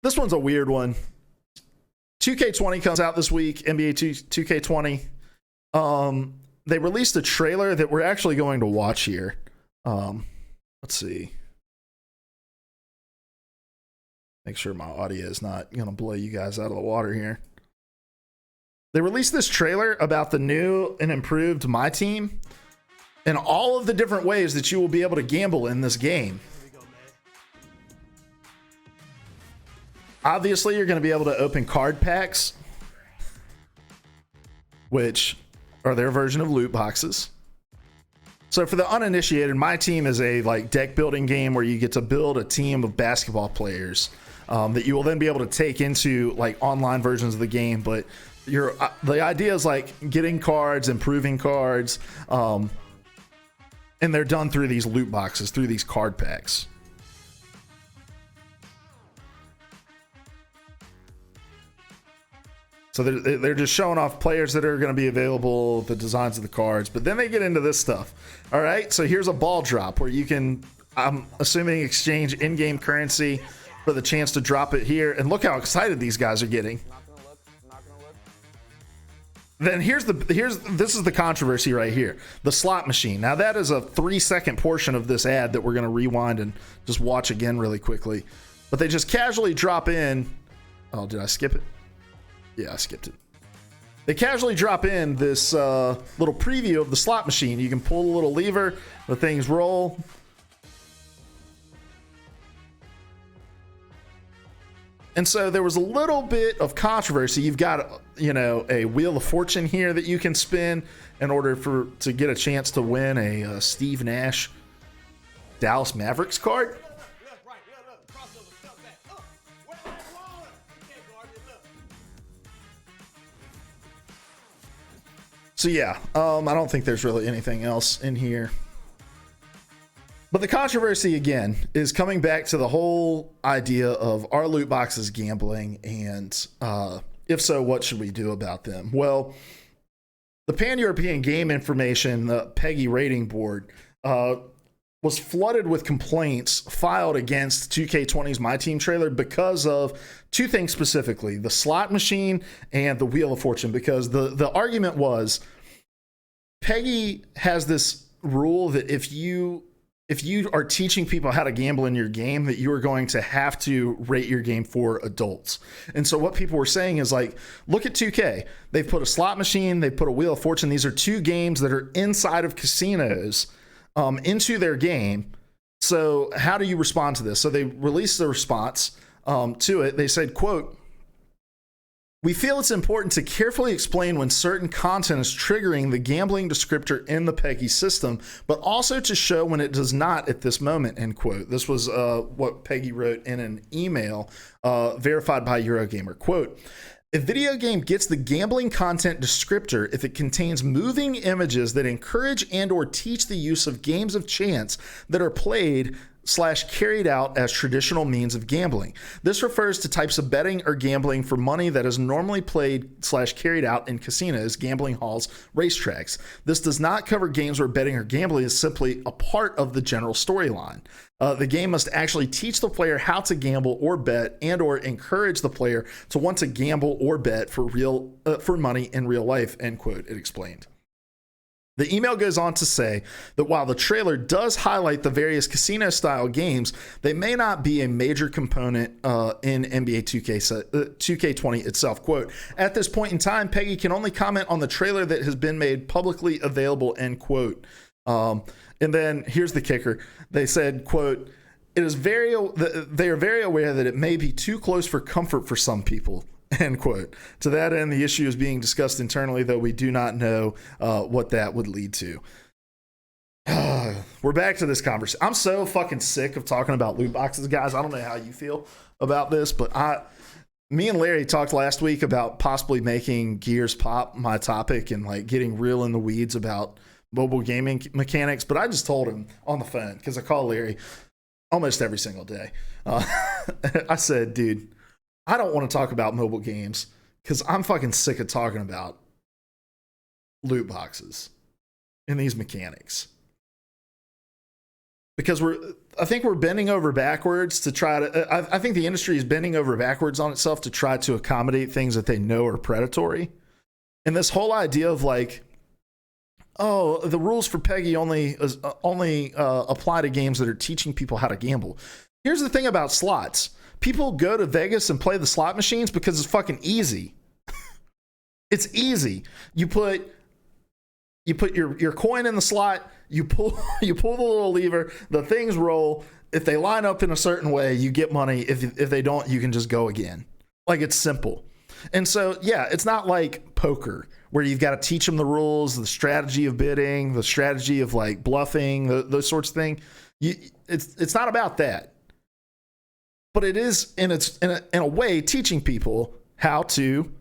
This one's a weird one. 2K20 comes out this week, NBA 2K20. They released a trailer that we're actually going to watch here. Let's see. Make sure my audio is not going to blow you guys out of the water here. They released this trailer about the new and improved MyTeam and all of the different ways that you will be able to gamble in this game. Obviously, you're going to be able to open card packs, which are their version of loot boxes. So for the uninitiated, MyTeam is a deck building game where you get to build a team of basketball players that you will then be able to take into online versions of the game. But the idea is getting cards, improving cards, and they're done through these loot boxes, through these card packs. So they're just showing off players that are going to be available, the designs of the cards, but then they get into this stuff. All right, so here's a ball drop where you can, I'm assuming, exchange in-game currency for the chance to drop it here. And look how excited these guys are getting. Then this is the controversy right here. The slot machine. Now that is a 3-second portion of this ad that we're going to rewind and just watch again really quickly. But they just casually drop in. Oh, did I skip it? Yeah, I skipped it. They casually drop in this little preview of the slot machine. You can pull a little lever, the things roll. And so there was a little bit of controversy. You've got, a Wheel of Fortune here that you can spin in order to get a chance to win a Steve Nash Dallas Mavericks card. So yeah, I don't think there's really anything else in here. But the controversy again is coming back to the whole idea of, are loot boxes gambling, and if so, what should we do about them? Well, the Pan-European Game Information, the PEGI rating board, was flooded with complaints filed against 2K20's MyTeam trailer because of two things specifically: the slot machine and the Wheel of Fortune. Because the argument was, PEGI has this rule that if you are teaching people how to gamble in your game, that you are going to have to rate your game for adults. And so what people were saying is look at 2K. They've put a slot machine, they've put a Wheel of Fortune. These are two games that are inside of casinos into their game. So how do you respond to this? So they released the response to it. They said, quote, "We feel it's important to carefully explain when certain content is triggering the gambling descriptor in the PEGI system, but also to show when it does not at this moment," end quote. This was what PEGI wrote in an email verified by Eurogamer. Quote, "A video game gets the gambling content descriptor if it contains moving images that encourage and or teach the use of games of chance that are played/carried out as traditional means of gambling. This refers to types of betting or gambling for money that is normally played/carried out in casinos, gambling halls, racetracks. This does not cover games where betting or gambling is simply a part of the general storyline. The game must actually teach the player how to gamble or bet, and or encourage the player to want to gamble or bet for money in real life," end quote, it explained. The email goes on to say that while the trailer does highlight the various casino-style games, they may not be a major component in NBA 2K20 itself. Quote, "At this point in time, PEGI can only comment on the trailer that has been made publicly available," end quote. And then here's the kicker. They said, quote, they are very aware that it may be too close for comfort for some people," end quote. "To that end, the issue is being discussed internally, though we do not know what that would lead to." We're back to this conversation. I'm so fucking sick of talking about loot boxes, guys. I don't know how you feel about this, but me and Larry talked last week about possibly making Gears Pop my topic and getting real in the weeds about mobile gaming mechanics. But I just told him on the phone, because I call Larry almost every single day. I said, dude, I don't want to talk about mobile games because I'm fucking sick of talking about loot boxes and these mechanics. Because I think we're bending over backwards to try to. I think the industry is bending over backwards on itself to try to accommodate things that they know are predatory. And this whole idea of like, oh, the rules for PEGI only apply to games that are teaching people how to gamble. Here's the thing about slots: people go to Vegas and play the slot machines because it's fucking easy. It's easy. You put your coin in the slot. You pull the little lever. The things roll. If they line up in a certain way, you get money. If they don't, you can just go again. Like, it's simple. And so, yeah, it's not like poker where you've got to teach them the rules, the strategy of bidding, the strategy of like bluffing, those sorts of things. It's not about that. But it is in a way teaching people how to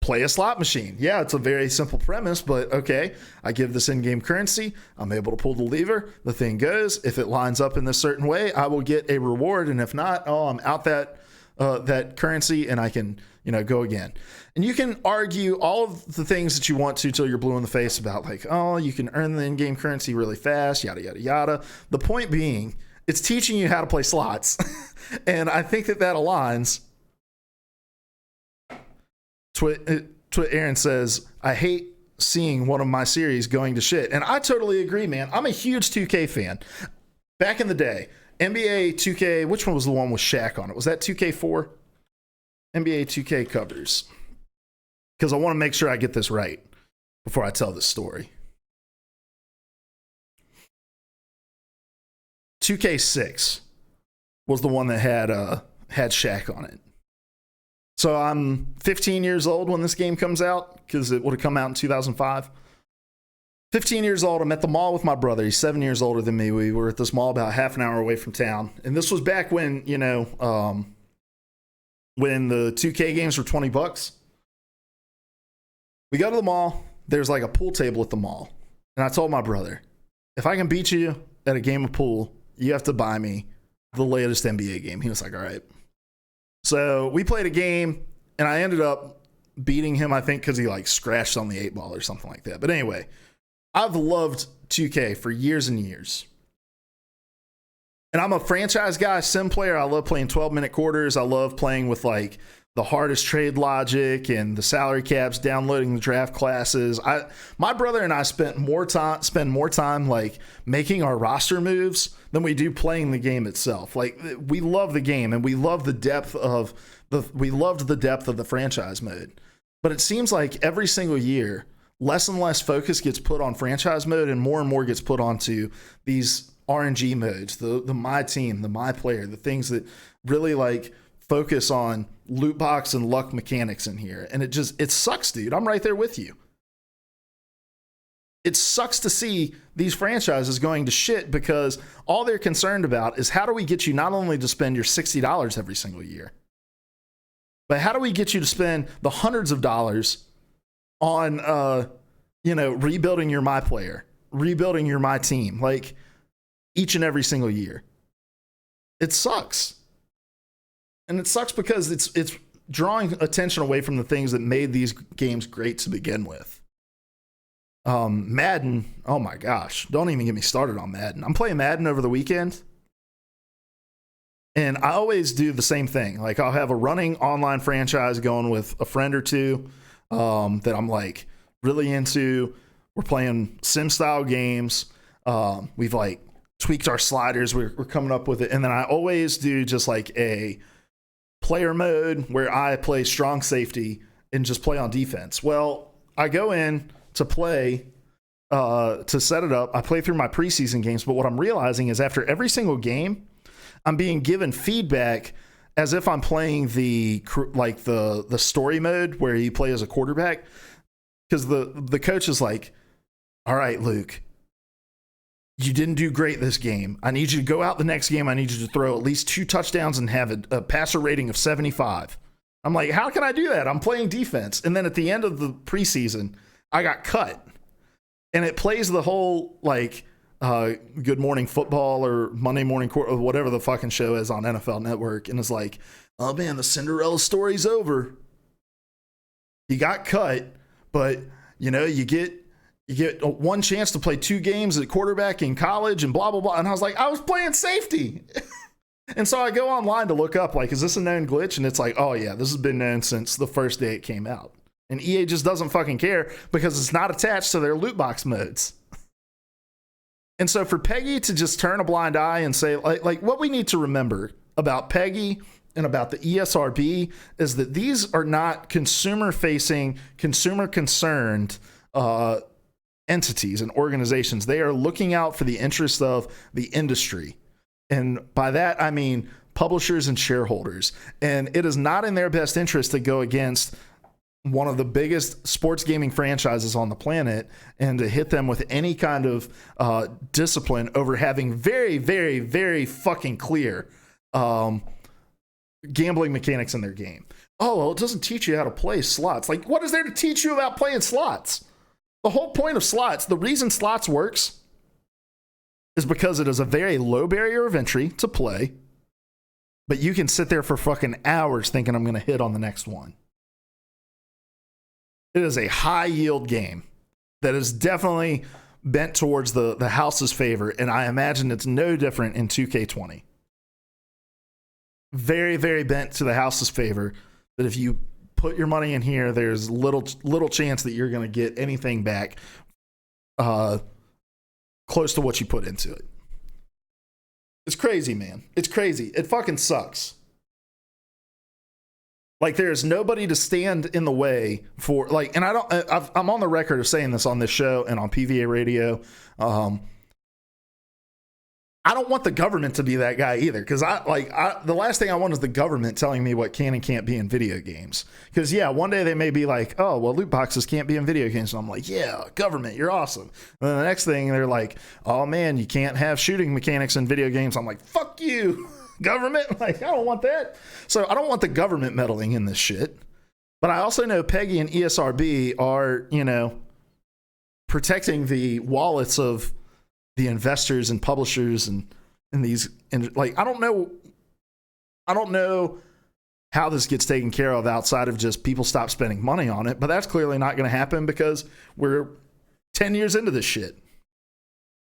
play a slot machine. Yeah, it's a very simple premise, but okay, I give this in-game currency. I'm able to pull the lever. The thing goes. If it lines up in this certain way, I will get a reward. And if not, I'm out that currency and I can, go again. And you can argue all of the things that you want to till you're blue in the face about like, oh, you can earn the in-game currency really fast, yada, yada, yada. The point being, it's teaching you how to play slots. And I think that aligns. Twit Aaron says, I hate seeing one of my series going to shit. And I totally agree, man. I'm a huge 2K fan. Back in the day, NBA 2K, which one was the one with Shaq on it? Was that 2K4? NBA 2K covers. Because I want to make sure I get this right before I tell this story. 2K6 was the one that had Shaq on it. So I'm 15 years old when this game comes out, because it would have come out in 2005. 15 years old, I'm at the mall with my brother. He's 7 years older than me. We were at this mall about half an hour away from town. And this was back when, when the 2K games were $20. We go to the mall. There's like a pool table at the mall. And I told my brother, if I can beat you at a game of pool, you have to buy me the latest NBA game. He was like, all right. So we played a game, and I ended up beating him, I think, because he like scratched on the 8-ball or something like that. But anyway, I've loved 2K for years and years. And I'm a franchise guy, sim player. I love playing 12-minute quarters. I love playing with like the hardest trade logic and the salary caps, downloading the draft classes. My brother and I spend more time like making our roster moves than we do playing the game itself. Like, we love the game and we love the depth of the franchise mode. But it seems like every single year, less and less focus gets put on franchise mode and more gets put onto these RNG modes, the MyTeam, the MyPlayer, the things that really like focus on loot box and luck mechanics in here. And it sucks, dude. I'm right there with you. It sucks to see these franchises going to shit because all they're concerned about is how do we get you not only to spend your $60 every single year, but how do we get you to spend the hundreds of dollars on, rebuilding your MyPlayer, rebuilding your MyTeam, like each and every single year. It sucks. And it sucks because it's drawing attention away from the things that made these games great to begin with. Madden, oh my gosh, don't even get me started on Madden. I'm playing Madden over the weekend, and I always do the same thing. Like, I'll have a running online franchise going with a friend or two that I'm like really into. We're playing sim style games. We've like tweaked our sliders. We're coming up with it. And then I always do just like a player mode where I play strong safety and just play on defense. Well, I go in to play, to set it up. I play through my preseason games, but what I'm realizing is after every single game, I'm being given feedback as if I'm playing the story mode where you play as a quarterback. Because the coach is like, all right, Luke, you didn't do great this game. I need you to go out the next game. I need you to throw at least 2 touchdowns and have a passer rating of 75. I'm like, how can I do that? I'm playing defense. And then at the end of the preseason, I got cut. And it plays the whole, like, Good Morning Football or Monday Morning Court or whatever the fucking show is on NFL Network. And it's like, oh, man, the Cinderella story's over. He got cut, but, you get You get one chance to play 2 games at quarterback in college and blah, blah, blah. And I was like, I was playing safety. And so I go online to look up, like, is this a known glitch? And it's like, oh, yeah, this has been known since the first day it came out. And EA just doesn't fucking care because it's not attached to their loot box modes. And so for PEGI to just turn a blind eye and say, like what we need to remember about PEGI and about the ESRB is that these are not consumer-facing, consumer-concerned entities and organizations. They are looking out for the interests of the industry. And by that, I mean publishers and shareholders. And it is not in their best interest to go against one of the biggest sports gaming franchises on the planet and to hit them with any kind of discipline over having very, very, very fucking clear gambling mechanics in their game. Oh, well, it doesn't teach you how to play slots. Like, what is there to teach you about playing slots? The whole point of slots, the reason slots works is because it is a very low barrier of entry to play, but you can sit there for fucking hours thinking I'm going to hit on the next one. It is a high yield game that is definitely bent towards the house's favor, and I imagine it's no different in 2K20. Very, very bent to the house's favor that if you put your money in here, there's little chance that you're going to get anything back close to what you put into it. It's crazy, man. It's crazy. It fucking sucks. Like, there's nobody to stand in the way for, like, and I'm on the record of saying this on this show and on PvA radio. I don't want the government to be that guy either, because the last thing I want is the government telling me what can and can't be in video games. Because, yeah, one day they may be like, oh, well, loot boxes can't be in video games. And I'm like, yeah, government, you're awesome. And then the next thing they're like, oh, man, you can't have shooting mechanics in video games. I'm like, fuck you, government. Like, I don't want that. So I don't want the government meddling in this shit. But I also know PEGI and ESRB are, protecting the wallets of the investors and publishers and these, and like, I don't know how this gets taken care of outside of just people stop spending money on it, but that's clearly not going to happen because we're 10 years into this shit.